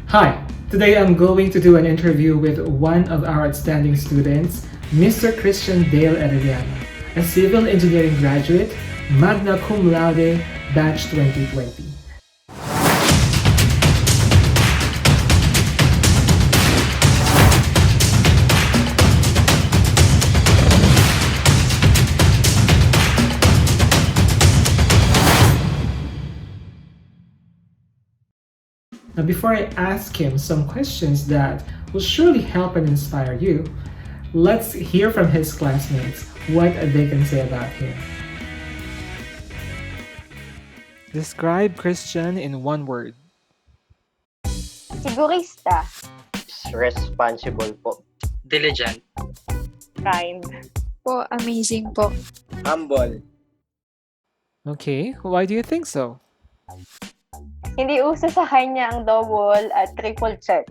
Hi, today I'm going to do an interview with one of our outstanding students, Mr. Christian Dale Arellano, a civil engineering graduate, magna cum laude, batch 2020. Now, before I ask him some questions that will surely help and inspire you, let's hear from his classmates what they can say about him. Describe Christian in one word. Sigurista. Responsible po. Diligent. Kind. Po, amazing po. Humble. Okay, why do you think so? Hindi uso sa kanya ang double at triple check.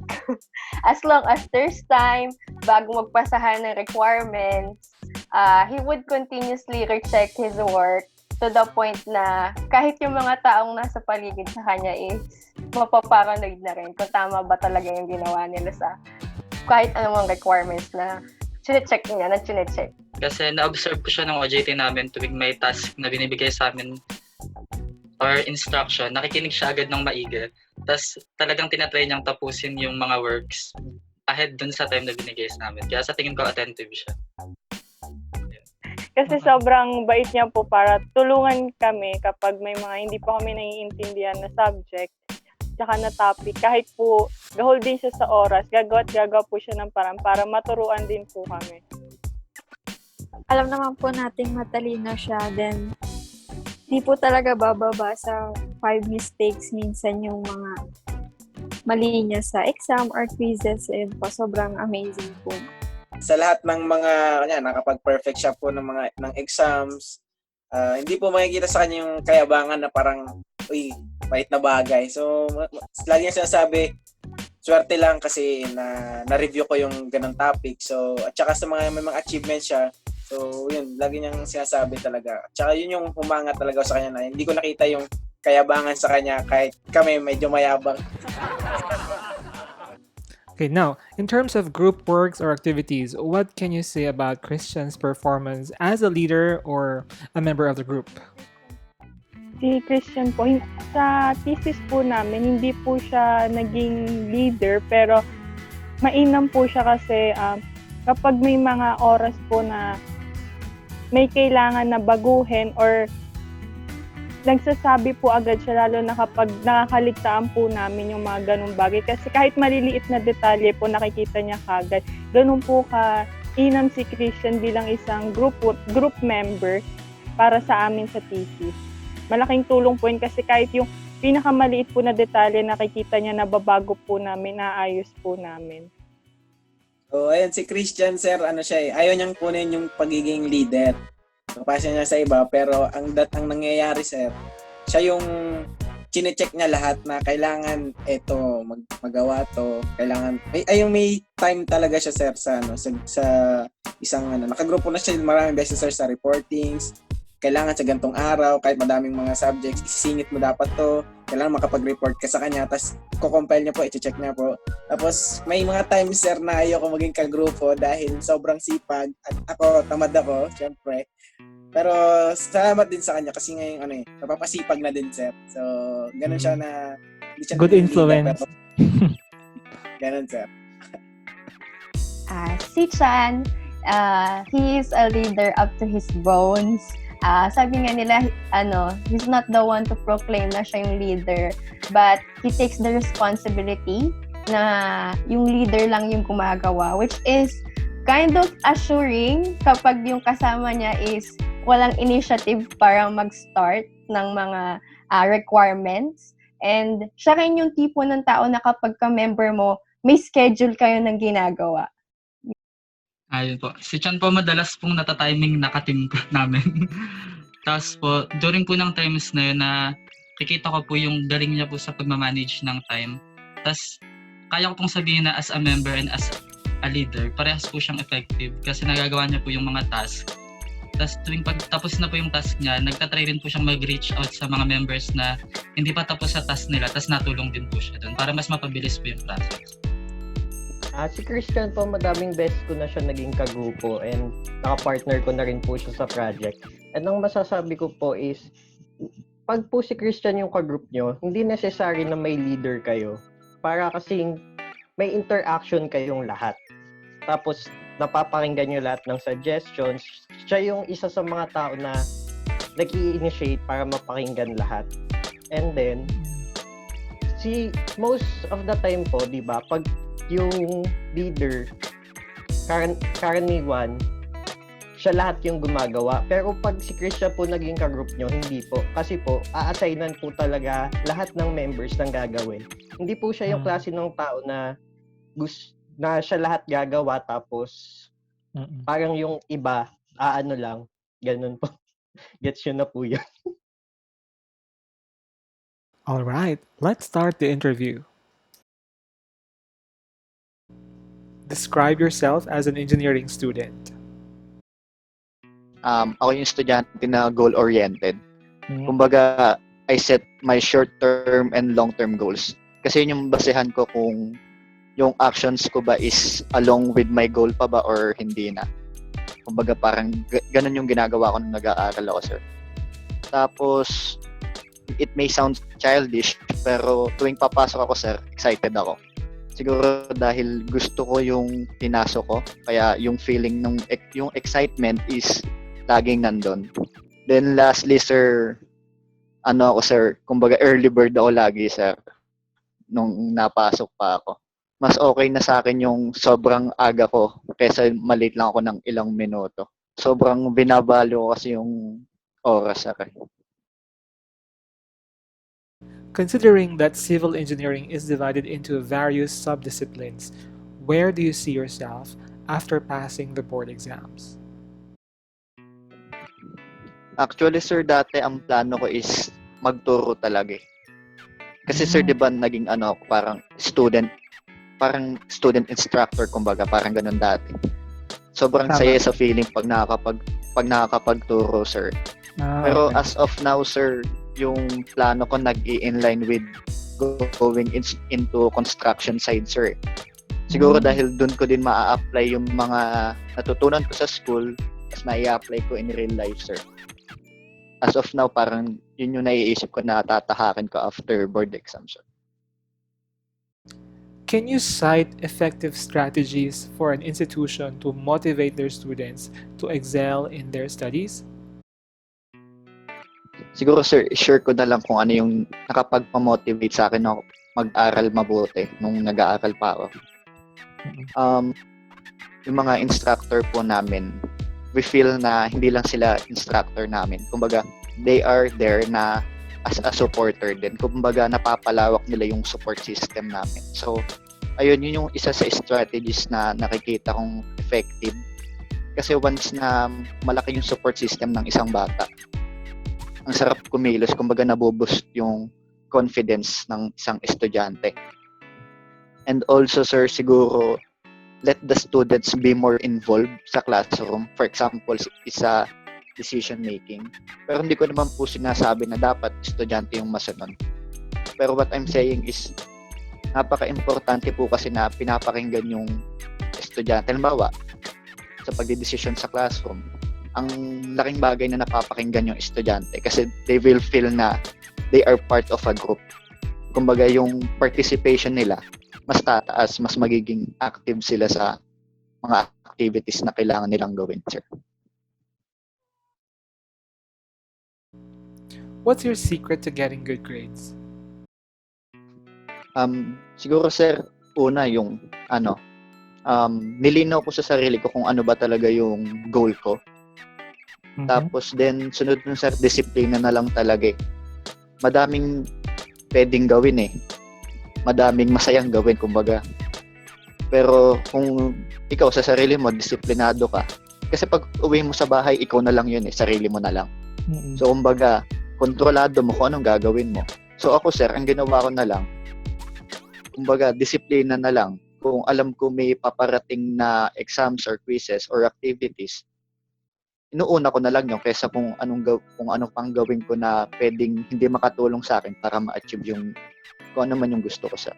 As long as there's time, bago magpasahan ng requirements, he would continuously recheck his work to the point na kahit yung mga taong nasa paligid sa kanya is mapaparanoid na rin kung tama ba talaga yung ginawa nila sa kahit anumang requirements na chinecheck niya, na chinecheck. Kasi na-observe ko siya ng OJT namin tuwing may task na binibigay sa amin or instruction, nakikinig siya agad ng maigi. Tapos talagang tinatry niyang tapusin yung mga works ahead dun sa time na binigay sa namin. Kaya sa tingin ko attentive siya. Kasi sobrang bait niya po para tulungan kami kapag may mga hindi pa kami naiintindihan na subject tsaka na topic. Kahit po gahol din siya sa oras, gagawa po siya ng parang para maturuan din po kami. Alam naman po nating matalino siya, then di po talaga bababa sa 5 mistakes minsan yung mga mali niya sa exam or quizzes. Ayun po, sobrang amazing po. Sa lahat ng mga nakapag-perfect siya po ng exams, hindi po makikita sa kanya yung kayabangan na parang pahit na bagay. So lagi niya sinasabi, swerte lang kasi na-review ko yung ganung topic. So at saka sa may mga achievements siya. So yun, lagi niyang sinasabi talaga. At saka yun yung humanga talaga sa kanya na hindi ko nakita yung kayabangan sa kanya kahit kami medyo mayabang. Okay, now, in terms of group works or activities, what can you say about Christian's performance as a leader or a member of the group? Si Christian po, sa thesis po namin, hindi po siya naging leader pero mainam po siya kasi kapag may mga oras po na may kailangan na baguhin or nagsasabi po agad siya lalo na kapag nakakaligtaan po namin yung mga ganung bagay. Kasi kahit maliliit na detalye po nakikita niya kagad. Ganun po inam si Christian bilang isang group member para sa amin sa thesis. Malaking tulong po yun kasi kahit yung pinakamaliit po na detalye nakikita niya nababago po namin, naayos po namin. So ayun, si Christian sir, ayaw niyang kunin yung pagiging leader. Papasya niya sa iba, pero ang nangyayari sir, siya yung chine-check niya lahat na kailangan magawa to, kailangan may time talaga siya sir sa isang nakagrupo na siya maraming beses sir sa reportings. Kailangan sa gantong araw, kahit madaming mga subjects, isisingit mo dapat to, kailangan makapag-report ka sa kanya, tapos kukompile niya po, i-check niya po. Tapos may mga times sir na ayoko maging kagrupo dahil sobrang sipag at tamad ako, syempre. Pero salamat din sa kanya kasi ngayon napapasipag na din sir. So, ganun siya na hindi siya Good influence. Ganun sir. Si Chan, he is a leader up to his bones. Sabi nga nila, he's not the one to proclaim na siya yung leader, but he takes the responsibility na yung leader lang yung gumagawa, which is kind of assuring kapag yung kasama niya is walang initiative para mag-start ng mga requirements. And siya rin yung tipo ng tao na kapag ka-member mo, may schedule kayo ng ginagawa. Ayun po. Si Chan po madalas pong natatiming nakatim namin. Tapos po, during po ng times na yun na kikita ko po yung galing niya po sa pagmamanage ng time. Tapos, kaya ko pong sabihin na as a member and as a leader, parehas po siyang effective kasi nagagawa niya po yung mga task. Tapos tuwing pagtapos na po yung task niya, nagtatry rin po siyang mag-reach out sa mga members na hindi pa tapos sa task nila, tas natulong din po siya doon para mas mapabilis po yung process. Si Christian po, madaming best ko na siya naging kagrupo and naka-partner ko na rin po siya sa project. And ang masasabi ko po is, pag po si Christian yung kagroup nyo, hindi necessary na may leader kayo. Para kasing may interaction kayong lahat. Tapos, napapakinggan nyo lahat ng suggestions. Siya yung isa sa mga tao na nag-i-initiate para mapakinggan lahat. And then, most of the time po, di ba, pag yung leader, karaniwan, siya lahat yung gumagawa. Pero pag si Christian po naging ka-group nyo, hindi po. Kasi po, a-assignan po talaga lahat ng members ng gagawin. Hindi po siya yung klase ng tao na na siya lahat gagawa tapos parang yung iba, lang, ganun po. Gets yun na po yun. All right, let's start the interview. Describe yourself as an engineering student. Ako yung estudyante na goal-oriented. Kumbaga, I set my short-term and long-term goals. Kasi yun yung basehan ko kung yung actions ko ba is along with my goal pa ba or hindi na. Kumbaga, parang ganun yung ginagawa ko nung nag-aaral ako, sir. Tapos, it may sound childish, pero tuwing papasok ako, sir, excited ako. Siguro dahil gusto ko yung pinasok ko, kaya yung feeling yung excitement is laging nandun. Then lastly, sir, ako, sir, kumbaga early bird ako lagi, sir, nung napasok pa ako. Mas okay na sa akin yung sobrang aga ko kaysa maliit lang ako ng ilang minuto. Sobrang binabalo ko kasi yung oras, sir. Considering that civil engineering is divided into various subdisciplines, where do you see yourself after passing the board exams? Actually, sir, dati ang plano ko is magturo talaga eh. Kasi sir, di ba naging parang student instructor, kumbaga, parang ganun dati. Sobrang saya sa feeling pag nakakapagturo, sir. Pero as of now, sir, yung plano ko nag-i-inline with going into construction side, sir. Siguro dahil doon ko din maa-apply yung mga natutunan ko sa school, mas mai-apply ko in real life, sir. As of now, parang yun yung naiisip ko na tatahakin ko after board exam, sir. Can you cite effective strategies for an institution to motivate their students to excel in their studies? Siguro, sir, share ko na lang kung ano yung nakapagpamotivate sa akin na mag-aral mabuti nung nag-aaral pa ako. Yung mga instructor po namin, we feel na hindi lang sila instructor namin. Kumbaga, they are there na as a supporter din. Kumbaga, napapalawak nila yung support system namin. So, ayun, yun yung isa sa strategies na nakikita kong effective. Kasi once na malaki yung support system ng isang bata, ang sarap kumilos, kumbaga naboboost yung confidence ng isang estudyante. And also, sir, siguro, let the students be more involved sa classroom. For example, isa decision making. Pero hindi ko naman po sinasabi na dapat estudyante yung masunod. Pero what I'm saying is, napaka-importante po kasi na pinapakinggan yung estudyante. Halimbawa, sa pagdidesisyon sa classroom, ang laking bagay na napapakinggan yung estudyante kasi they will feel na they are part of a group. Kumbaga, yung participation nila, mas tataas, mas magiging active sila sa mga activities na kailangan nilang gawin, sir. What's your secret to getting good grades? Siguro, sir, una yung nilinaw ko sa sarili ko kung ano ba talaga yung goal ko. Tapos then, sunod nun, sir, disiplina na lang talaga eh. Madaming pwedeng gawin eh. Madaming masayang gawin, kumbaga. Pero kung ikaw sa sarili mo, disiplinado ka. Kasi pag uwi mo sa bahay, ikaw na lang yun eh. Sarili mo na lang. So, kumbaga, kontrolado mo kung anong gagawin mo. So, ako, sir, ang ginawa ko na lang, kumbaga, disiplina na lang. Kung alam ko may paparating na exams or quizzes or activities, inuuna ko na lang yun kaysa kung ano pang gawin ko na pwedeng hindi makatulong sa akin para ma-achieve yung kung ano man yung gusto ko sa.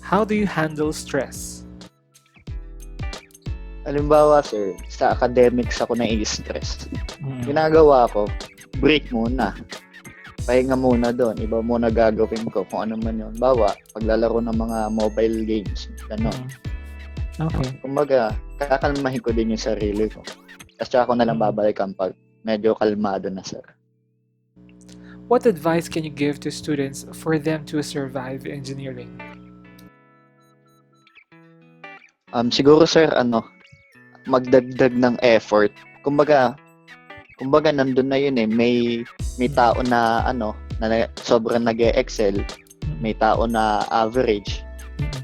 How do you handle stress? Halimbawa, sir, sa academics ako nai-stress. Ginagawa ko, break muna. Pahinga muna doon. Iba muna gagawin ko kung ano man yun. Bawa, paglalaro ng mga mobile games. Gano'n. Okay. Kumbaga, kakalmahin ko din yung sarili ko. Tapos tsaka ako nalang babalikan pag medyo kalmado na, sir. What advice can you give to students for them to survive engineering? Siguro, sir, magdagdag ng effort. Kumbaga nandun na yun eh. May tao na na sobrang nag-excel, may tao na average.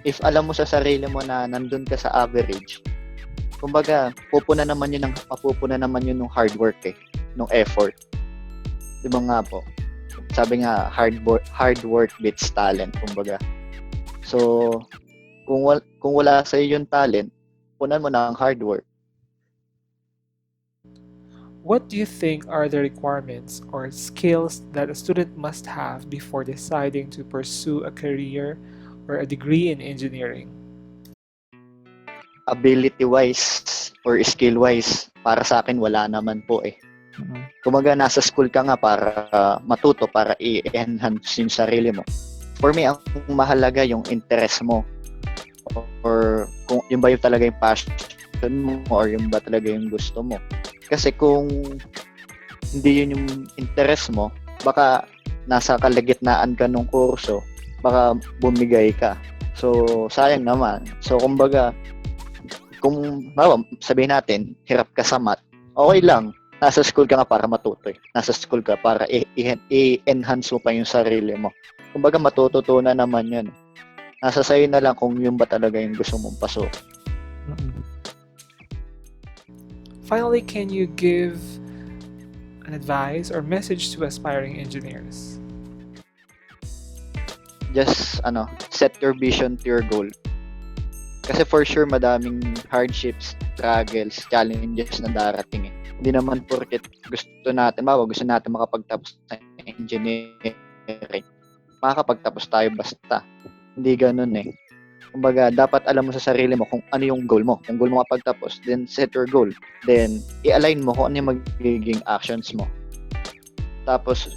If alam mo sa sarili mo na nandun ka sa average, kumbaga mapupuna naman yun ng hard work ng effort. 'Di ba nga po? Sabi nga hard work beats talent, kumbaga. So kung wala sa iyo yung talent, punan mo na ang hard work. What do you think are the requirements or skills that a student must have before deciding to pursue a career or a degree in engineering? Ability-wise or skill-wise, para sa akin wala naman po eh. Kumaga nasa school ka nga para matuto, para i-enhance yung sarili mo. For me, ang mahalaga yung interest mo or kung yung ba yung talaga yung passion mo or yung ba talaga yung gusto mo. Kasi kung hindi yun yung interest mo, baka nasa kalagitnaan ka ng kurso, baka bumigay ka. So, sayang naman. So, kumbaga, kung sabihin natin, hirap ka sa math, okay lang. Nasa school ka nga para matuto. Nasa school ka para i-enhance mo pa yung sarili mo. Kumbaga, matututunan naman yun. Nasa sayo na lang kung yung ba talaga yung gusto mong pasok. Finally, can you give an advice or message to aspiring engineers? Just set your vision to your goal. Kasi for sure madaming hardships, struggles, challenges na darating eh. Hindi naman porket gusto natin makapagtapos ng engineering, makakapagtapos tayo basta. Hindi ganoon eh. Kumbaga, dapat alam mo sa sarili mo kung ano yung goal mo. Kung goal mo kapagtapos, then set your goal. Then, i-align mo kung ano yung magiging actions mo. Tapos,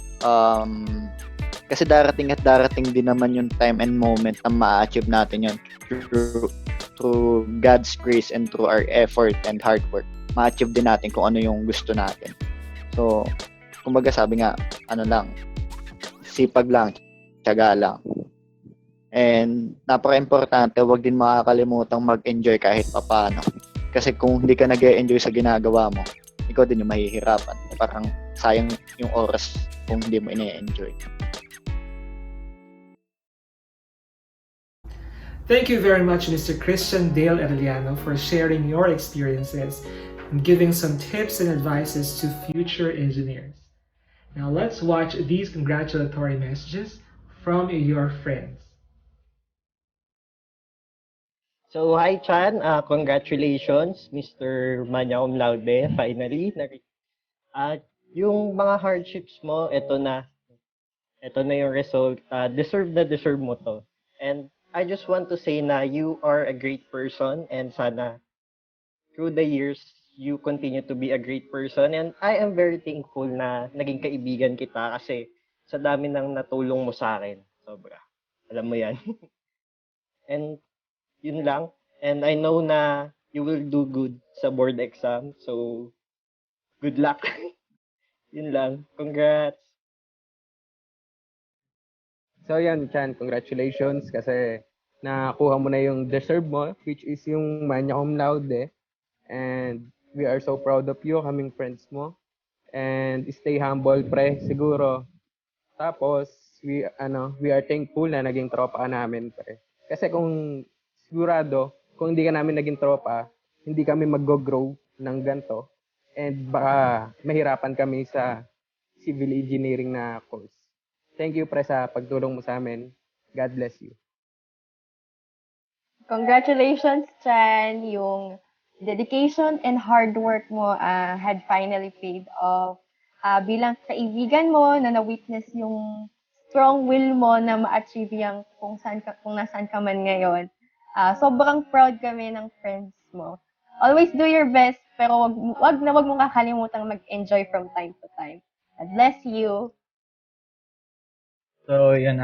kasi darating din naman yung time and moment na ma-achieve natin yun through God's grace and through our effort and hard work. Ma-achieve din natin kung ano yung gusto natin. So, kumbaga sabi nga, sipag lang, tiyaga lang. And napaka-importante, huwag din makakalimutang mag-enjoy kahit papaano. Kasi kung hindi ka nag-enjoy sa ginagawa mo, ikaw din yung mahihirapan. Parang sayang yung oras kung hindi mo ine-enjoy. Thank you very much, Mr. Christian Dale Arellano, for sharing your experiences and giving some tips and advices to future engineers. Now let's watch these congratulatory messages from your friends. So, hi Chan, congratulations Mr. Magna Cum Laude, finally. Yung mga hardships mo, ito na yung result. Deserve mo to. And I just want to say na you are a great person and sana through the years, you continue to be a great person. And I am very thankful na naging kaibigan kita kasi sa dami ng natulong mo sa akin. Sobra. Alam mo yan. And yun lang. And I know na you will do good sa board exam. So, good luck. Yun lang. Congrats. So yan, Chan, congratulations kasi nakuha mo na yung deserve mo, which is yung Magna Cum Laude. And we are so proud of you, kaming friends mo. And stay humble, pre, siguro. Tapos, we are thankful na naging tropa ka namin, pre. Kasi kung sigurado, kung hindi ka namin naging tropa, hindi kami mag-grow ng ganito. And baka mahirapan kami sa civil engineering na course. Thank you, pre, sa pagtulong mo sa amin. God bless you. Congratulations, Chan. Yung dedication and hard work mo had finally paid off. Bilang kaibigan mo na na-witness yung strong will mo na ma-achieve yung kung nasaan ka man ngayon. Sobrang proud kami ng friends mo. Always do your best, pero wag mong kakalimutang mag-enjoy from time to time. God bless you. So, yun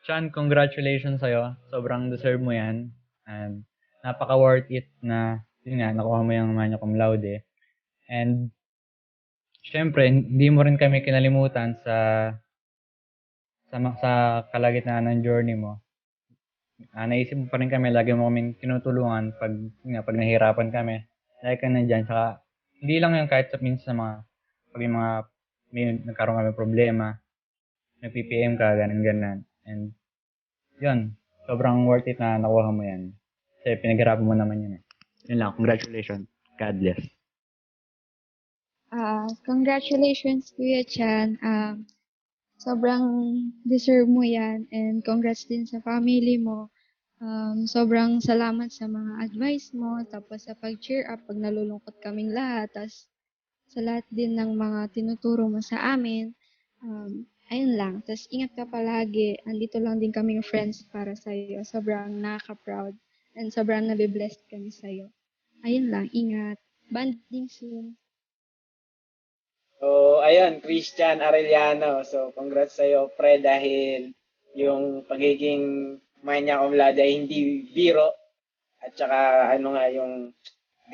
Sean, congratulations sa'yo. Sobrang deserve mo yan. And napaka-worth it na, yun nga, nakuha mo yung magna cum laude. And, syempre, hindi mo rin kami kinalimutan sa kalagitnaan ng journey mo. Naisip mo pa rin kami, lagi mo kami tinutulungan pag nahihirapan kami. Lagi ka nandyan. Saka, hindi lang yung kahit sa minsan sa pag may nagkaroon kami problema, nag-PPM ka, ganun. And, yun, sobrang worth it na nakuha mo yan. Kasi pinaghirapan mo naman yun. Yun lang, congratulations. God bless. Congratulations, Kuya Chan. Sobrang deserve mo yan. And congrats din sa family mo. Sobrang salamat sa mga advice mo. Tapos sa pag-cheer up, pag nalulungkot kaming lahat. Tapos sa lahat din ng mga tinuturo mo sa amin. Ayun lang. Tapos ingat ka palagi. Andito lang din kaming friends para sa'yo. Sobrang nakaka-proud. And sobrang nabiblessed kami sa'yo. Ayun lang. Ingat. Banding soon. So, ayun, Christian Arellano. So, congrats sa'yo, pre, dahil yung pagiging magna cum laude ay hindi biro. At saka, yung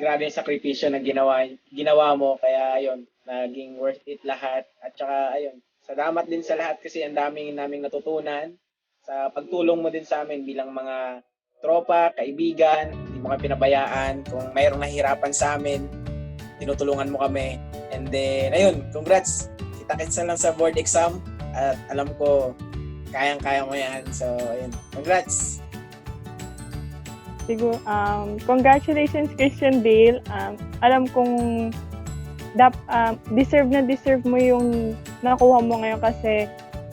grabe yung sakripisyo na ginawa mo. Kaya, ayun, naging worth it lahat. At saka, ayun, salamat din sa lahat kasi ang daming naming natutunan sa pagtulong mo din sa amin bilang mga tropa, kaibigan, hindi mo kami pinabayaan. Kung mayroong nahihirapan sa amin, tinutulungan mo kami. And then, ayun, congrats. Kita-kits na lang sa board exam. At alam ko, kayang-kaya mo yan. So, ayun, congrats. Siguro, congratulations, Christian Dale. Alam kong deserve mo yung nakuha mo ngayon kasi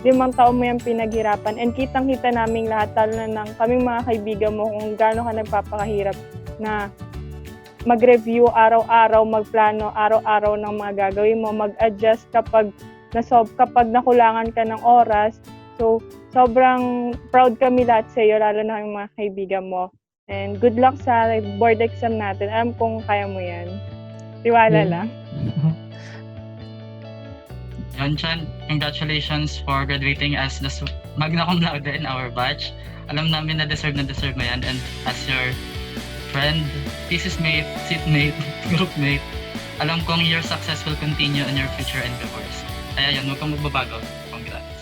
5 taon mo yung pinaghirapan. And kitang-kita naming lahat, talo na ng kaming mga kaibigan mo kung gaano ka nagpapakahirap na mag-review araw-araw, magplano araw-araw ng mga gagawin mo, mag-adjust kapag nakulangan ka ng oras. So, sobrang proud kami lahat sa iyo, lalo na yung mga kaibigan mo. And good luck sa board exam natin. Alam kong kaya mo yan. Tiwala lang. Yan, Chan, congratulations for graduating as the magna cum laude in our batch. Alam namin na deserve mo yan. And as your friend, thesis mate, seatmate, groupmate, alam kong your success will continue in your future endeavors. Kaya yun, huwag kang magbabago. Congrats.